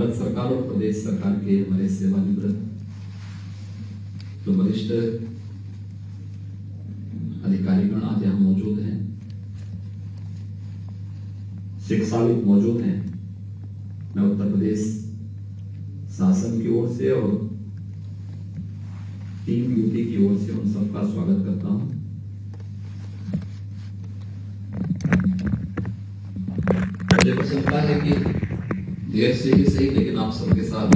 भारत सरकार और प्रदेश सरकार के हमारे सेवानिवृत्त जो वरिष्ठ अधिकारीगण आज यहाँ मौजूद हैं, शिक्षाविद मौजूद हैं, मैं उत्तर प्रदेश शासन की ओर से और टीम यूपी की ओर से उन सबका स्वागत करता हूं। मुझे प्रसन्नता है कि देर से ही सही लेकिन आप सबके साथ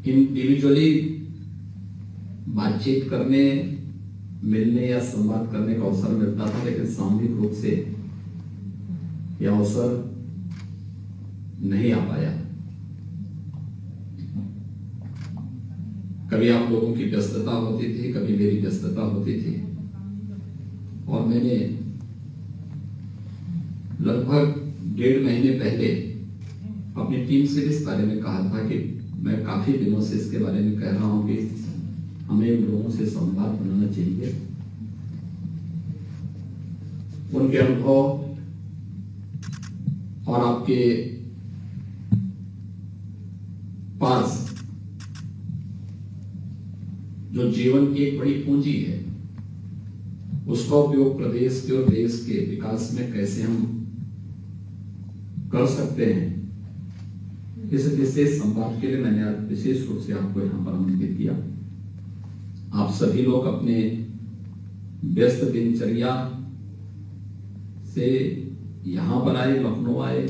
इंडिविजुअली बातचीत करने, मिलने या संवाद करने का अवसर मिलता था, लेकिन सामूहिक रूप से यह अवसर नहीं आ पाया। कभी आप लोगों की व्यस्तता होती थी, कभी मेरी व्यस्तता होती थी, और मैंने लगभग 1.5 महीने पहले अपनी टीम से इस बारे में कहा था कि मैं काफी दिनों से इसके बारे में कह रहा हूं कि हमें उन लोगों से संवाद बनाना चाहिए। उनके अनुभव और आपके पास जो जीवन की एक बड़ी पूंजी है, उसका उपयोग प्रदेश के और देश के विकास में कैसे हम कर सकते हैं, इस विशेष संवाद के लिए मैंने आज विशेष रूप से आपको यहां पर आमंत्रित किया। आप सभी लोग अपने व्यस्त दिनचर्या से यहां पर आए, लखनऊ आए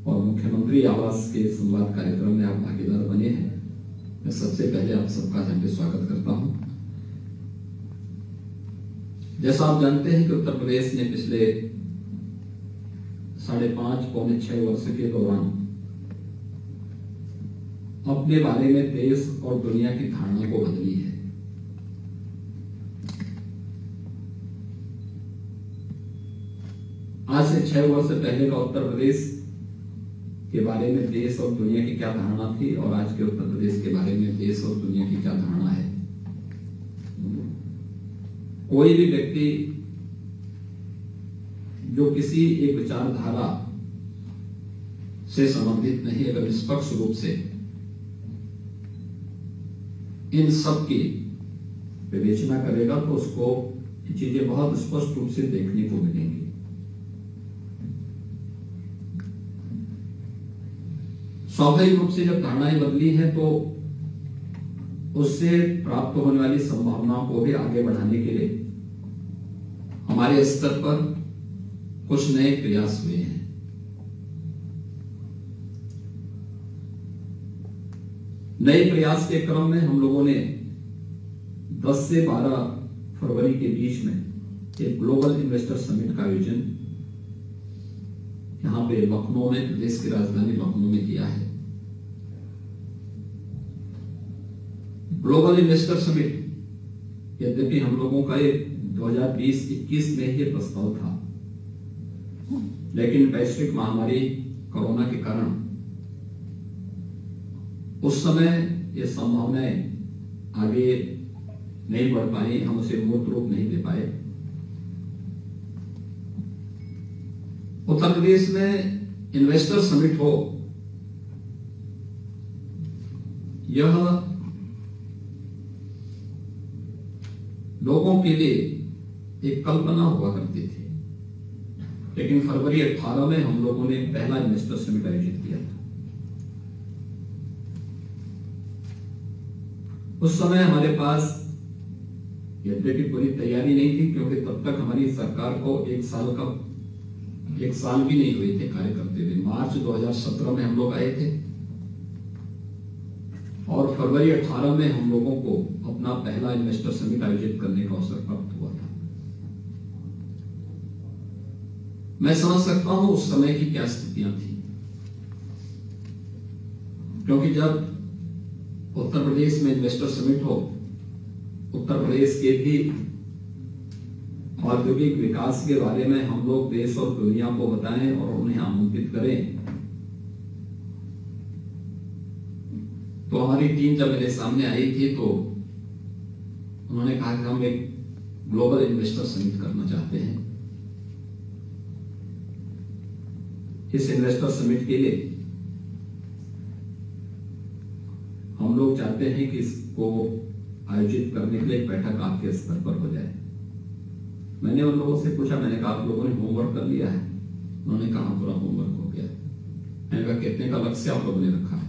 और मुख्यमंत्री आवास के संवाद कार्यक्रम में आप भागीदार बने हैं। मैं सबसे पहले आप सबका यहाँ पे स्वागत करता हूं। जैसा आप जानते हैं कि उत्तर प्रदेश ने पिछले 5.5 पौने 6 वर्ष के दौरान अपने बारे में देश और दुनिया की धारणा को बदली है। आज से 6 वर्ष पहले का उत्तर प्रदेश के बारे में देश और दुनिया की क्या धारणा थी और आज के उत्तर प्रदेश के बारे में देश और दुनिया की क्या धारणा है। कोई भी व्यक्ति जो किसी एक विचारधारा से संबंधित नहीं, अगर निष्पक्ष रूप से इन सब की विवेचना करेगा तो उसको ये चीजें बहुत स्पष्ट रूप से देखने को मिलेंगी। स्वाभाविक रूप से जब धारणाएं बदली हैं तो उससे प्राप्त होने वाली संभावनाओं को भी आगे बढ़ाने के लिए हमारे स्तर पर कुछ नए प्रयास हुए हैं। नए प्रयास के क्रम में हम लोगों ने 10 से 12 फरवरी के बीच में एक ग्लोबल इन्वेस्टर समिट का आयोजन यहां पे लखनऊ में, प्रदेश की राजधानी लखनऊ में किया है। ग्लोबल इन्वेस्टर समिट यद्यपि हम लोगों का ये 2020-21 में ये प्रस्ताव था, लेकिन वैश्विक महामारी कोरोना के कारण उस समय ये संभावनाएं आगे नहीं बढ़ पाई, हम उसे मूर्त रूप नहीं दे पाए। उत्तर प्रदेश में इन्वेस्टर समिट हो, यह लोगों के लिए एक कल्पना हुआ करती थी, लेकिन फरवरी 18 में हम लोगों ने पहला इन्वेस्टर समिट आयोजित किया था। उस समय हमारे पास यद्यपि पूरी तैयारी नहीं थी, क्योंकि तब तक हमारी सरकार को 1 साल भी नहीं हुए थे कार्य करते हुए। मार्च 2017 में हम लोग आए थे और फरवरी 18 में हम लोगों को अपना पहला इन्वेस्टर समिट आयोजित करने का अवसर प्राप्त हुआ था। मैं समझ सकता हूं उस समय की क्या स्थितियां थी, क्योंकि जब उत्तर प्रदेश में इन्वेस्टर समिट हो, उत्तर प्रदेश के भी औद्योगिक विकास के बारे में हम लोग देश और दुनिया को बताएं और उन्हें आमंत्रित करें, तो हमारी टीम जब मेरे सामने आई थी तो उन्होंने कहा कि हम एक ग्लोबल इन्वेस्टर समिट करना चाहते हैं। इस इन्वेस्टर समिट के लिए हम लोग चाहते हैं कि इसको आयोजित करने के लिए एक बैठक आपके स्तर पर हो जाए। मैंने उन लोगों से पूछा, मैंने कहा आप लोगों ने होमवर्क कर लिया है? उन्होंने कहा पूरा होमवर्क हो गया। मैंने कहा कितने का लक्ष्य आप लोगों ने रखा है?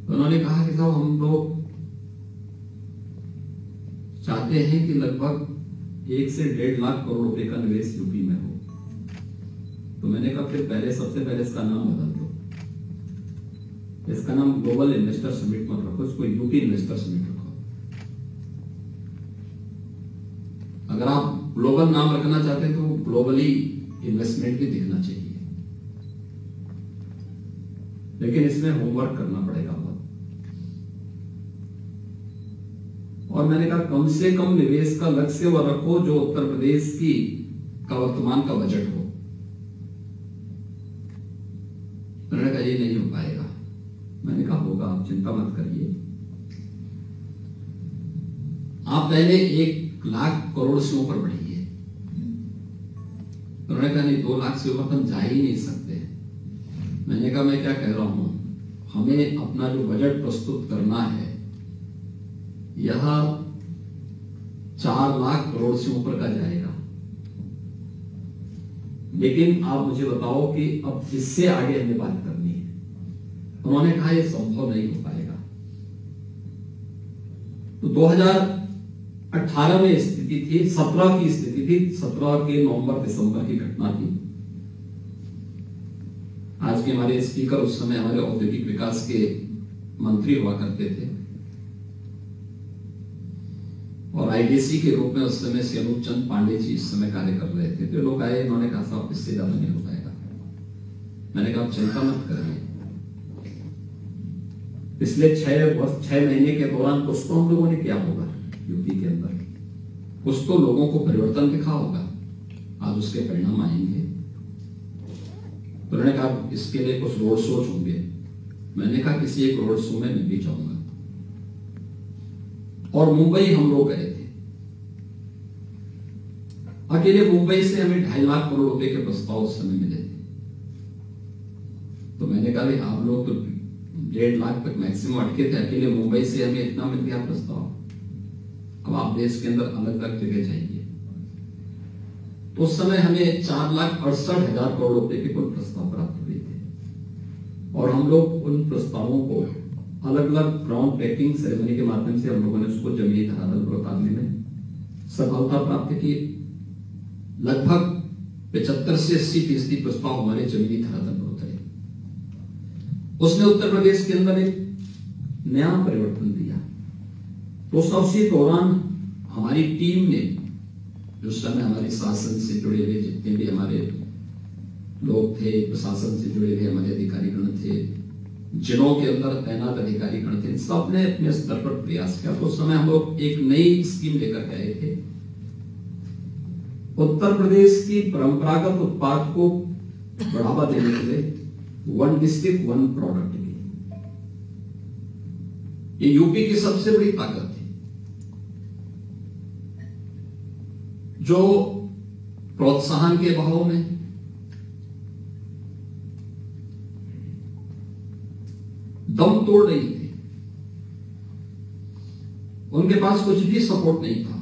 उन्होंने कहा कि साहब हम लोग चाहते हैं कि लगभग 1 से 1.5 लाख करोड़ रुपए का निवेश यूपी में हो। तो मैंने कहा फिर सबसे पहले इसका नाम बदल दो, इसका नाम ग्लोबल इन्वेस्टर समिट मत रखो, इसको यूपी इन्वेस्टर समिट रखो। अगर आप ग्लोबल नाम रखना चाहते हैं तो ग्लोबली इन्वेस्टमेंट भी दिखना चाहिए, लेकिन इसमें होमवर्क करना पड़ेगा बहुत। और मैंने कहा कम से कम निवेश का लक्ष्य वह रखो जो उत्तर प्रदेश का वर्तमान का बजट हो। मैंने कहा ये नहीं हो पाएगा। मैंने कहा होगा, आप चिंता मत करिए, आप पहले 1 लाख करोड़ से ऊपर बढ़िए। उन्होंने कहा नहीं, 2 लाख से ऊपर हम जा ही नहीं सकते। मैंने कहा मैं क्या कह रहा हूं, हमें अपना जो बजट प्रस्तुत करना है यह 4 लाख करोड़ से ऊपर का जाएगा, लेकिन आप मुझे बताओ कि अब इससे आगे हमें बात करनी है। उन्होंने कहा यह संभव नहीं हो पाएगा। तो 2018 में स्थिति थी, 17 की स्थिति थी, 17 के नवंबर दिसंबर की घटना थी। आज के हमारे स्पीकर उस समय हमारे औद्योगिक विकास के मंत्री हुआ करते थे और आईडीसी के रूप में उस समय से अनूप चंद पांडे जी इस समय कार्य कर रहे थे। तो लोग आए, इन्होंने कहा साहब इससे ज्यादा नहीं हो पाएगा। मैंने कहा चिंता मत करिए, पिछले 6 महीने के दौरान कुछ तो हम लोगों ने किया होगा यूपी के अंदर, कुछ तो लोगों को परिवर्तन दिखा होगा, आज उसके परिणाम आएंगे। तो उन्होंने कहा इसके लिए कुछ रोड शोज होंगे। मैंने कहा किसी एक रोड शो में मैं भी जाऊंगा। और मुंबई हम लोग गए थे, अकेले मुंबई से हमें 2.5 लाख करोड़ रुपए के प्रस्ताव उस समय मिले थे। तो मैंने कहा आप लोग तो 1.5 लाख तक मैक्सिमम अटके थे, अकेले मुंबई से हमें इतना मिल गया प्रस्ताव। अब आप देश के अंदर अलग अलग जगह जाइए। तो उस समय हमें 4,68,000 करोड़ रुपए के कुल प्रस्ताव प्राप्त हुए थे और हम लोग उन प्रस्तावों को अलग अलग ग्राउंड ब्रेकिंग सेरेमनी के माध्यम से हम लोगों ने उसको जमीनी धरातल पर उतारने में सफलता प्राप्त की। लगभग 75 से 80% प्रस्ताव हमारे जमीनी धरातल पर उतरे। उसने उत्तर प्रदेश के अंदर एक नया परिवर्तन दिया। तो उसी दौरान हमारी टीम ने, जो समय हमारे शासन से जुड़े हुए जितने भी हमारे लोग थे, प्रशासन से जुड़े हुए हमारे अधिकारीगण थे, जिलों के अंदर तैनात अधिकारीगण थे, सब ने अपने स्तर पर प्रयास किया। तो उस समय हम लोग एक नई स्कीम लेकर के आए थे, उत्तर प्रदेश की परंपरागत उत्पाद को बढ़ावा देने के लिए 1 डिस्ट्रिक्ट 1 प्रोडक्ट की। ये यूपी की सबसे बड़ी ताकत थी, जो प्रोत्साहन के भाव में दम तोड़ रही थी। उनके पास कुछ भी सपोर्ट नहीं था,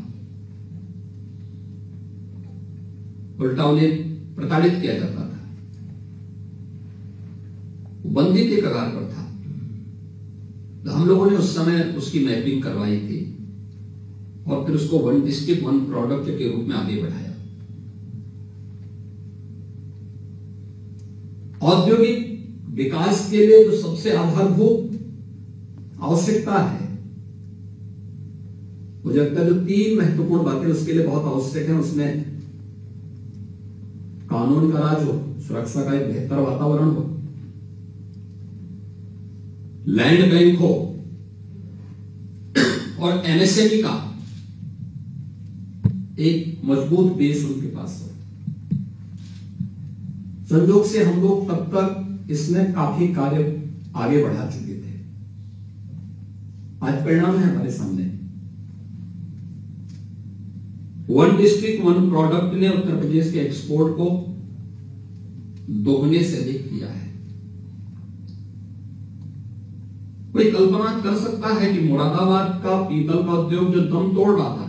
उल्टा उन्हें प्रताड़ित किया जाता था, बंदी के कगार पर था। तो हम लोगों ने उस समय उसकी मैपिंग करवाई थी और फिर उसको 1 डिस्ट्रिक्ट 1 प्रोडक्ट के रूप में आगे बढ़ाया। औद्योगिक विकास के लिए जो सबसे आधारभूत आवश्यकता है, मुझे लगता है जो 3 महत्वपूर्ण बातें उसके लिए बहुत आवश्यक है, उसमें कानून का राज हो, सुरक्षा का एक बेहतर वातावरण हो, लैंड बैंक हो और एमएसएमई का एक मजबूत बेस उनके पास हो। संयोग से हम लोग तब तक इसमें काफी कार्य आगे बढ़ा चुके थे। आज परिणाम है हमारे सामने। 1 डिस्ट्रिक्ट 1 प्रोडक्ट ने उत्तर प्रदेश के एक्सपोर्ट को दोगुने से अधिक किया है। कोई कल्पना कर सकता है कि मुरादाबाद का पीतल का उद्योग जो दम तोड़ रहा था,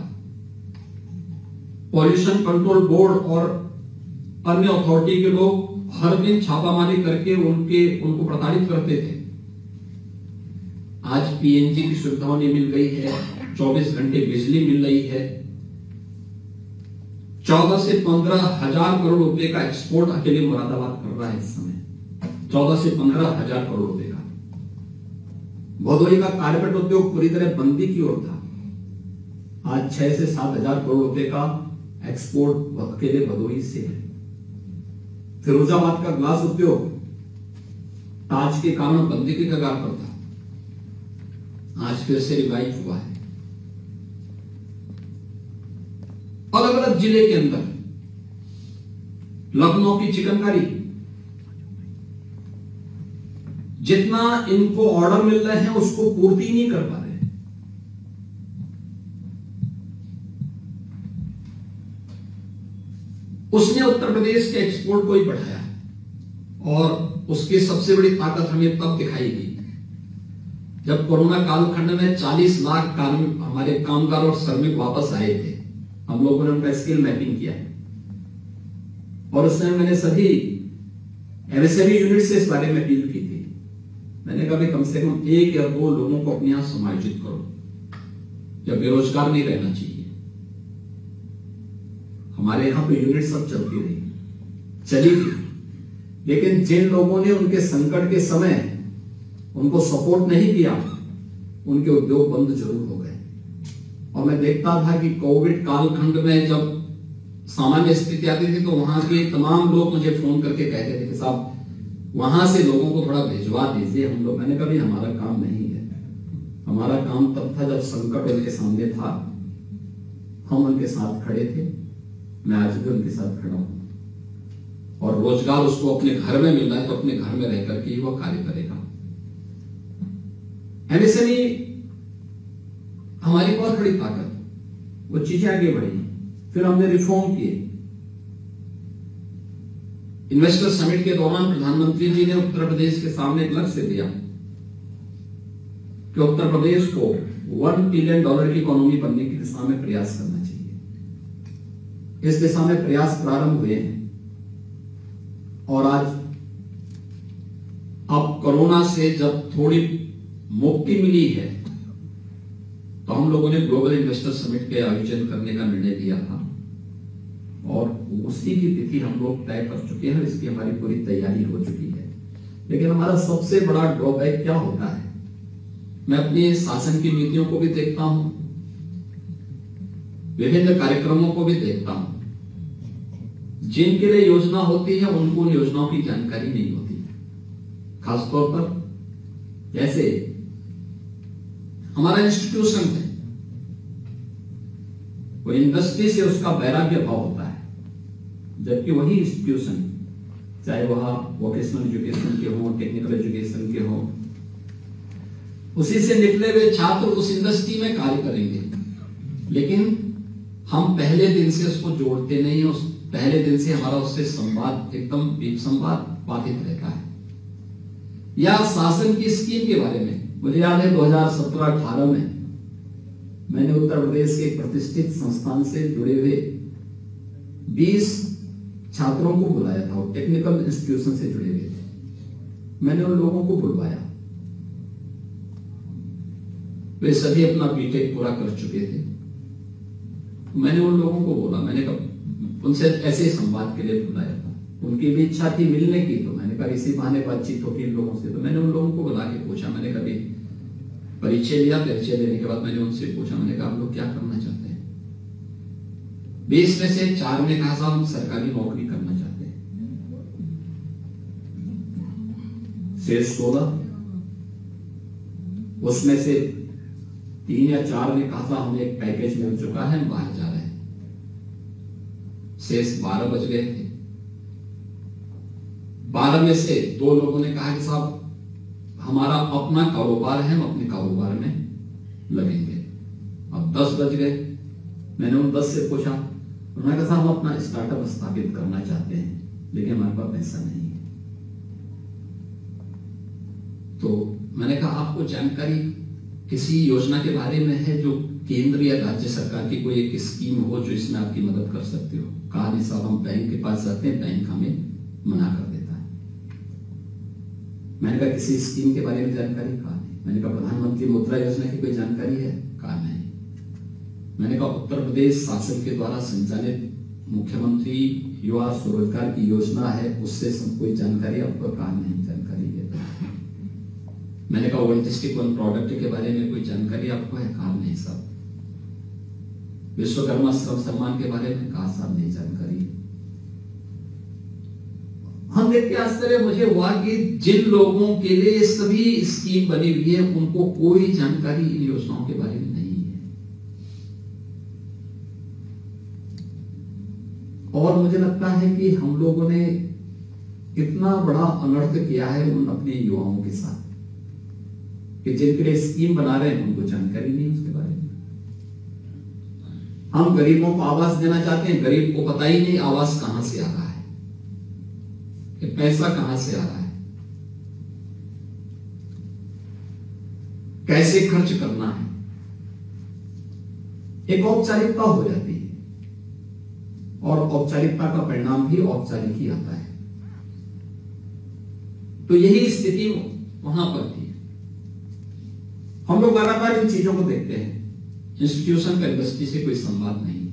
पॉल्यूशन कंट्रोल बोर्ड और अन्य अथॉरिटी के लोग हर दिन छापामारी करके उनको प्रताड़ित करते थे, आज पीएनजी की सुविधा उन्हें मिल गई है, 24 घंटे बिजली मिल रही है, 14 से 15 हजार करोड़ रुपए का एक्सपोर्ट अकेले मुरादाबाद कर रहा है इस समय, 14 से 15 हजार करोड़ रुपए का। भदोही का कारपेट उद्योग पूरी तरह बंदी की ओर था, आज 6 से 7 हजार करोड़ रुपए का एक्सपोर्ट अकेले भदोही से है। फिरोजाबाद का ग्लास उद्योग ताज के कारण बंदी की कगार पर था, आज फिर से रिवाइव हुआ है। अलग अलग जिले के अंदर लखनऊ की चिकनकारी, जितना इनको ऑर्डर मिल रहे हैं उसको पूर्ति नहीं कर पा रहे। उसने उत्तर प्रदेश के एक्सपोर्ट को ही बढ़ाया और उसकी सबसे बड़ी ताकत हमें तब दिखाई दी जब कोरोना कालखंड में 40 लाख हमारे कामगार और श्रमिक वापस आए थे। हम लोगों ने उनका स्किल मैपिंग किया और उस समय मैंने सभी एमएसएमई यूनिट से इस बारे में अपील की थी। मैंने कहा कम से कम 1 या 2 लोगों को अपने यहां समायोजित करो, जब बेरोजगार नहीं रहना चाहिए। हमारे यहां पे यूनिट सब चलती रही, चली थी, लेकिन जिन लोगों ने उनके संकट के समय उनको सपोर्ट नहीं किया, उनके उद्योग बंद जरूर हो गए। और मैं देखता था कि कोविड कालखंड में जब सामान्य स्थिति आती थी तो वहां के तमाम लोग मुझे फोन करके कहते थे कि साहब वहां से लोगों को थोड़ा भिजवा दीजिए हम लोग। मैंने कहा हमारा काम नहीं है, हमारा काम तब था जब संकट उनके सामने था, हम उनके साथ खड़े थे। मैं आज भी उनके साथ खड़ा हूं और रोजगार उसको अपने घर में मिल रहा है तो अपने घर में रहकर के वह कार्य करेगा। एमएसएमई हमारी बहुत बड़ी ताकत, वो चीजें आगे बढ़ी। फिर हमने रिफॉर्म किए। इन्वेस्टर समिट के दौरान प्रधानमंत्री जी ने उत्तर प्रदेश के सामने एक लक्ष्य दिया कि उत्तर प्रदेश को $1 ट्रिलियन की इकोनॉमी बनने की दिशा में प्रयास करना चाहिए। इस दिशा में प्रयास प्रारंभ हुए हैं और आज अब कोरोना से जब थोड़ी मुक्ति मिली है तो हम लोगों ने ग्लोबल इन्वेस्टर समिट के आयोजन करने का निर्णय लिया था और उसी की तिथि हम लोग तय कर चुके हैं। इसकी हमारी पूरी तैयारी हो चुकी है। लेकिन हमारा सबसे बड़ा ड्रॉबैक क्या होता है, मैं अपनी शासन की नीतियों को भी देखता हूं, विभिन्न कार्यक्रमों को भी देखता हूं, जिनके लिए योजना होती है उनको उन योजनाओं की जानकारी नहीं होती। खासतौर पर जैसे हमारा इंस्टीट्यूशन है, वो इंडस्ट्री से उसका वैराग्य भाव होता है, जबकि वही इंस्टीट्यूशन चाहे वह वोकेशनल एजुकेशन के हो, टेक्निकल एजुकेशन के हो, उसी से निकले हुए छात्र उस इंडस्ट्री में कार्य करेंगे। लेकिन हम पहले दिन से उसको जोड़ते नहीं, उस पहले दिन से हमारा उससे संवाद एकदम संवाद बाधित रहता है। या शासन की स्कीम के बारे में मुझे याद है 2017-18 में मैंने उत्तर प्रदेश के एक प्रतिष्ठित संस्थान से जुड़े हुए 20 छात्रों को बुलाया था, और टेक्निकल इंस्टीट्यूशन से जुड़े हुए थे। मैंने उन लोगों को बुलवाया, वे सभी अपना बीटेक पूरा कर चुके थे। मैंने उन लोगों को बोला, मैंने कहा उनसे ऐसे संवाद के लिए बुलाया था, उनकी भी इच्छा थी मिलने की, तो मैंने कहा इसी बहाने बातचीत होगी इन लोगों से। तो मैंने उन लोगों को बुला के पूछा, मैंने कभी परिचय लिया, परिचय लेने के बाद मैंने उनसे पूछा, मैंने कहा आप लोग क्या करना चाहते हैं? 20 में से 4 ने कहा साहब हम सरकारी नौकरी करना चाहते हैं। शेष 16, उसमें से 3 या 4 ने कहा था हमें एक पैकेज मिल चुका है, हम बाहर जा रहे हैं। शेष 12 बच गए थे। 12 में से 2 लोगों ने कहा कि साहब हमारा अपना कारोबार है, हम अपने कारोबार में लगेंगे। अब 10 बच गए। मैंने उन 10 से पूछा, उन्होंने कहा हम अपना स्टार्टअप स्थापित करना चाहते हैं, लेकिन हमारे पास पैसा नहीं है। तो मैंने कहा आपको जानकारी किसी योजना के बारे में है जो केंद्र या राज्य सरकार की कोई एक स्कीम हो जो इसमें आपकी मदद कर सकते हो? कहा नहीं साहब, हम बैंक के पास जाते हैं, बैंक हमें मना कर देता है। मैंने कहा किसी स्कीम के बारे में जानकारी? कहा नहीं। मैंने कहा प्रधानमंत्री मुद्रा योजना की कोई जानकारी है? कहा नहीं। मैंने कहा उत्तर प्रदेश शासन के द्वारा संचालित मुख्यमंत्री युवा स्वरोजगार की योजना है, उससे कोई जानकारी आपको? कहा नहीं, जानकारी है। मैंने कहा वन डिस्ट्रिक्ट वन प्रोडक्ट के बारे में कोई जानकारी आपको है? कहा नहीं साहब। विश्वकर्मा श्रम सम्मान के बारे में? कहा साहब नहीं जानकारी। हम देख के आश्चर्य मुझे हुआ कि जिन लोगों के लिए सभी स्कीम बनी हुई है उनको कोई जानकारी इन योजनाओं के बारे में नहीं है। और मुझे लगता है कि हम लोगों ने इतना बड़ा अनर्थ किया है उन अपने युवाओं के साथ कि जिनके लिए स्कीम बना रहे हैं उनको जानकारी नहीं उसके बारे में। हम गरीबों को आवास देना चाहते हैं, गरीब को पता ही नहीं आवास कहां से आ रहा है, कि पैसा कहां से आ रहा है, कैसे खर्च करना है। एक औपचारिकता हो जाती है और औपचारिकता का परिणाम भी औपचारिक ही आता है। तो यही स्थिति वहां पर थी। हम लोग लगातार इन चीजों को देखते हैं। इंस्टीट्यूशन का इंडस्ट्री से कोई संवाद नहीं,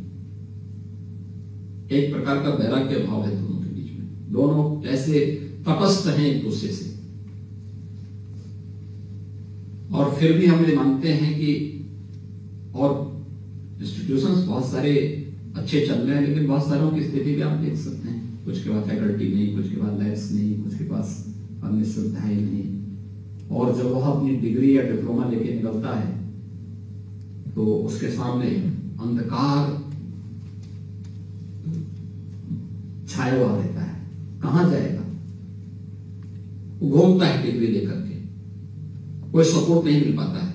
एक प्रकार का वैराग्य भाव है दोनों के बीच में। दोनों ऐसे तटस्थ हैं एक दूसरे से, और फिर भी हम ये मानते हैं कि और इंस्टीट्यूशंस बहुत सारे अच्छे चल रहे हैं, लेकिन बहुत सारों की स्थिति भी आप देख सकते हैं। कुछ के बाद फैकल्टी नहीं, कुछ के बाद लैब्स नहीं, कुछ के पास अन्य सुविधाएं नहीं। और जब वह अपनी डिग्री या डिप्लोमा लेके निकलता है तो उसके सामने अंधकार छाया हुआ रहता है। कहां जाएगा? वो घूमता है डिग्री लेकर के, कोई सपोर्ट नहीं मिल पाता है।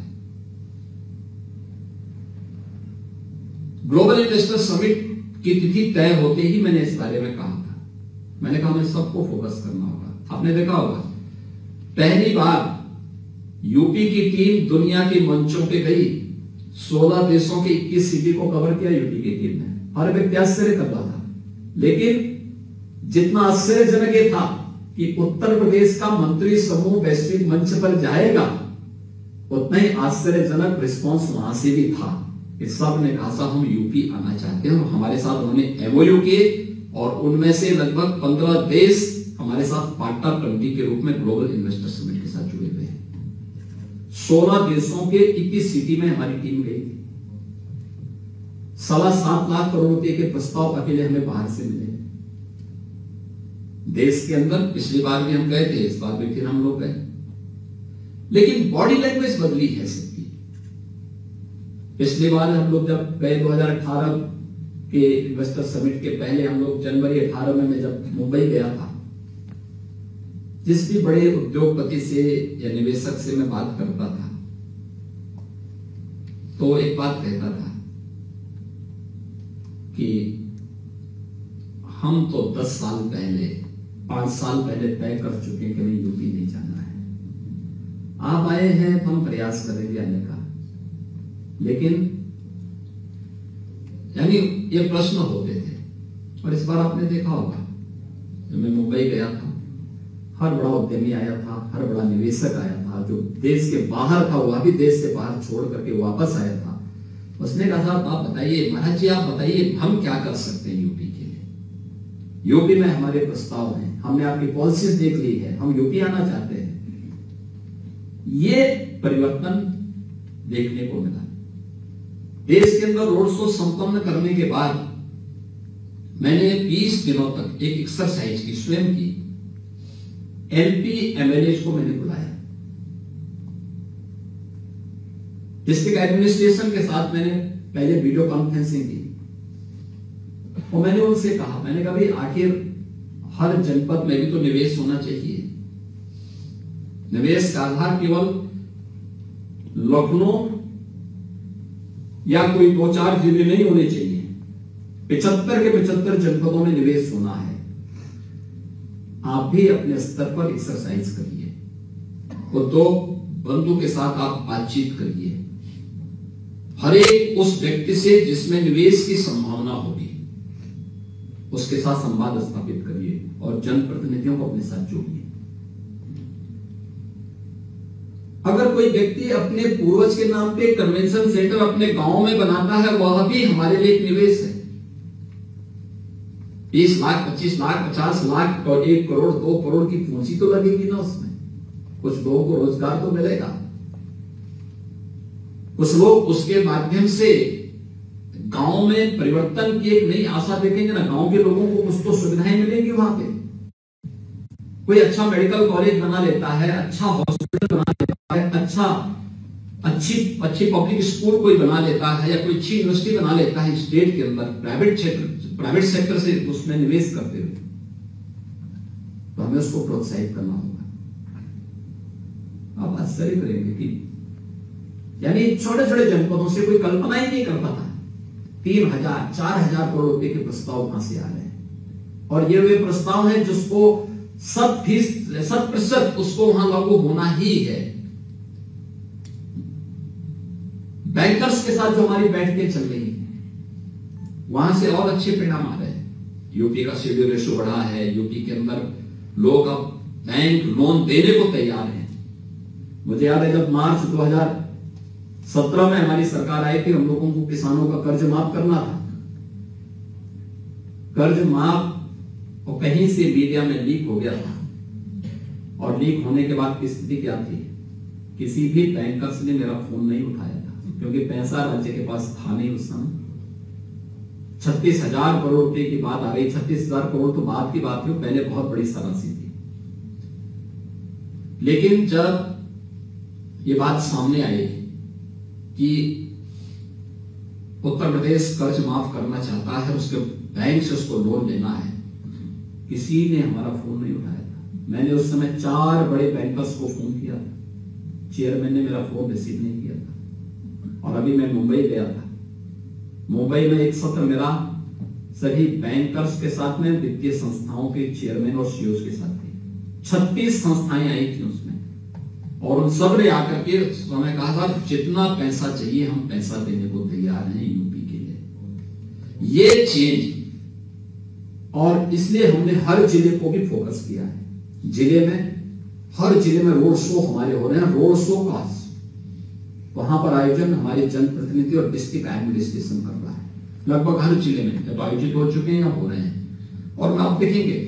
ग्लोबल इन्वेस्टर समिट की तिथि तय होते ही मैंने इस बारे में कहा था। मैंने कहा हमें सबको फोकस करना होगा। आपने देखा होगा पहली बार यूपी की टीम दुनिया के मंचों पे गई, 16 देशों के 21 सिटी को कवर किया यूपी की टीम ने। हर व्यक्ति आश्चर्य कर रहा था, लेकिन जितना आश्चर्यजनक ये था कि उत्तर प्रदेश का मंत्री समूह वैश्विक मंच पर जाएगा, उतना ही आश्चर्यजनक रिस्पांस वहां से भी था। इस सब ने कहा साहब हम यूपी आना चाहते हैं, और हमारे साथ उन्होंने एमओयू किए, और उनमें से लगभग 15 देश हमारे साथ पार्टनर कंट्री के रूप में ग्लोबल इन्वेस्टर समिट के साथ जुड़े हुए हैं। 16 देशों के 21 सिटी में हमारी टीम गई थी। 7.25 लाख करोड़ रुपए के प्रस्ताव अकेले हमें बाहर से मिले। देश के अंदर पिछली बार भी हम गए थे, इस बार भी फिर हम लोग गए, लेकिन बॉडी लैंग्वेज बदली है सबकी। पिछली बार हम लोग जब गए 2018 के इन्वेस्टर समिट के पहले, हम लोग जनवरी 18 में मैं जब मुंबई गया था, जिस भी बड़े उद्योगपति से या निवेशक से मैं बात करता था तो एक बात कहता था कि हम तो 10 साल पहले, 5 साल पहले तय कर चुके हैं कि हमें यूपी नहीं जाना है। आप आए हैं तो हम प्रयास करेंगे आने का, लेकिन यानी ये प्रश्न होते थे। और इस बार आपने देखा होगा, जब मैं मुंबई गया था, हर बड़ा उद्यमी आया था, हर बड़ा निवेशक आया था। जो देश के बाहर था वह भी देश से बाहर छोड़ करके वापस आया था। उसने कहा आप बताइए महाराज जी, आप बताइए हम क्या कर सकते हैं यूपी के लिए। यूपी में हमारे प्रस्ताव हैं, हमने आपकी पॉलिसीज देख ली है, हम यूपी आना चाहते हैं। ये परिवर्तन देखने को मिला। देश के अंदर रोड शो संपन्न करने के बाद मैंने 20 दिनों तक एक एक्सरसाइज की, स्वयं की। एमपी एमएलए को मैंने बुलाया, डिस्ट्रिक्ट एडमिनिस्ट्रेशन के साथ मैंने पहले वीडियो कॉन्फ्रेंसिंग की, और मैंने उनसे कहा, मैंने कहा भाई आखिर हर जनपद में भी तो निवेश होना चाहिए। निवेश का आधार केवल लखनऊ या कोई 2-4 जिले नहीं होने चाहिए, 75 के 75 जनपदों में निवेश होना है। आप भी अपने स्तर पर एक्सरसाइज करिए और दो बंधु के साथ आप बातचीत करिए। हर एक उस व्यक्ति से जिसमें निवेश की संभावना होगी उसके साथ संवाद स्थापित करिए और जनप्रतिनिधियों को अपने साथ जोड़िए। अगर कोई व्यक्ति अपने पूर्वज के नाम पे कन्वेंशन सेंटर अपने गांव में बनाता है, वह भी हमारे लिए एक निवेश है। 20 लाख, 25 लाख, 50 लाख और 1 करोड़ 2 करोड़ की पूंजी तो लगेगी ना उसमें। कुछ लोगों को रोजगार तो मिलेगा, कुछ लोग उसके माध्यम से गांव में परिवर्तन की एक नई आशा देखेंगे ना। गांव के लोगों को कुछ तो सुविधाएं मिलेंगी वहां पे। कोई अच्छा मेडिकल कॉलेज बना लेता है, अच्छा हॉस्पिटल बना लेता है, अच्छी पब्लिक स्कूल कोई बना लेता है या कोई अच्छी यूनिवर्सिटी बना लेता है स्टेट के अंदर प्राइवेट सेक्टर से उसमें निवेश करते हुए, तो हमें उसको प्रोत्साहित करना होगा। आप आश्चर्य करेंगे कि यानी छोटे छोटे जनपदों से कोई कल्पना ही नहीं कर पाता 3,000 4,000 करोड़ रुपए के प्रस्ताव कहां से आ रहे हैं। और ये वे प्रस्ताव है जिसको 100% उसको वहां लागू होना ही है। बैंकर्स के साथ जो हमारी बैठकें चल रही हैं वहां से और अच्छे परिणाम आ रहे हैं। यूपी का सीडी रेशो बढ़ा है, यूपी के अंदर लोग अब बैंक लोन देने को तैयार हैं। मुझे याद है जब मार्च 2017 में हमारी सरकार आई थी, हम लोगों को किसानों का कर्ज माफ करना था। कर्ज माफ और कहीं से मीडिया में लीक हो गया था, और लीक होने के बाद की स्थिति क्या थी, किसी भी बैंकर्स ने मेरा फोन नहीं उठाया था, क्योंकि पैसा राज्य के पास था नहीं उस समय। 36,000 करोड़ रुपए की बात आ गई। 36,000 करोड़ तो बात की बात थी, पहले बहुत बड़ी राशि थी। लेकिन जब ये बात सामने आई कि उत्तर प्रदेश कर्ज माफ करना चाहता है, उसके बैंक से उसको लोन लेना है, किसी ने हमारा फोन नहीं उठाया था। मैंने उस समय 4 बड़े बैंकर्स को फोन किया था, चेयरमैन ने मेरा फोन रिसीव नहीं किया था। और अभी मैं मुंबई गया था, मुंबई में एक सत्र मेरा सभी बैंकर्स के साथ में, वित्तीय संस्थाओं के चेयरमैन और सीईओ के साथ थी। 36 संस्थाएं आई थी उसमें, और उन सब ने आकर के हमें कहा था जितना पैसा चाहिए हम पैसा देने को तैयार हैं यूपी के लिए। ये चेंज, और इसलिए हमने हर जिले को भी फोकस किया है। जिले में, हर जिले में रोड शो हमारे हो रहे हैं। रोड शो का वहां पर आयोजन हमारे जनप्रतिनिधि और डिस्ट्रिक्ट एडमिनिस्ट्रेशन कर रहा है। लगभग हर जिले में जब आयोजित हो चुके हैं या हो रहे हैं। और आप देखेंगे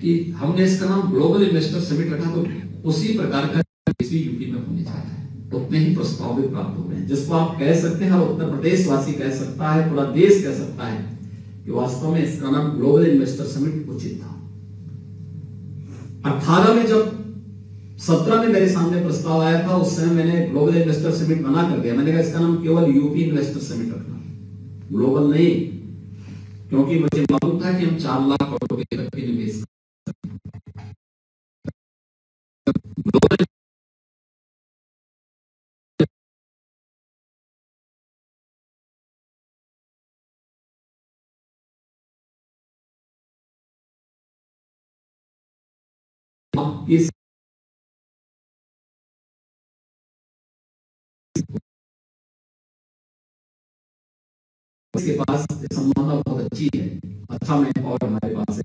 कि हमने इसका नाम ग्लोबल इन्वेस्टर समिट रखा, तो उसी प्रकार का यूपी में होने जा रहा है। उतने ही प्रस्ताव भी प्राप्त हो रहे हैं, जिसको आप कह सकते हैं, उत्तर प्रदेश वासी कह सकता है, पूरा देश कह सकता है कि वास्तव में इसका नाम ग्लोबल इन्वेस्टर समिट उचित था। 18 में जब 17 में मेरे सामने प्रस्ताव आया था, उस समय मैंने ग्लोबल इन्वेस्टर समिट मना कर दिया। मैंने कहा इसका नाम केवल यूपी इन्वेस्टर समिट रखना, ग्लोबल नहीं, क्योंकि मुझे मालूम था कि हम 4 लाख करोड़ रुपए तक के निवेश ग्लोबल इस के पास संभावना बहुत अच्छी है। अच्छा में और हमारे पास है।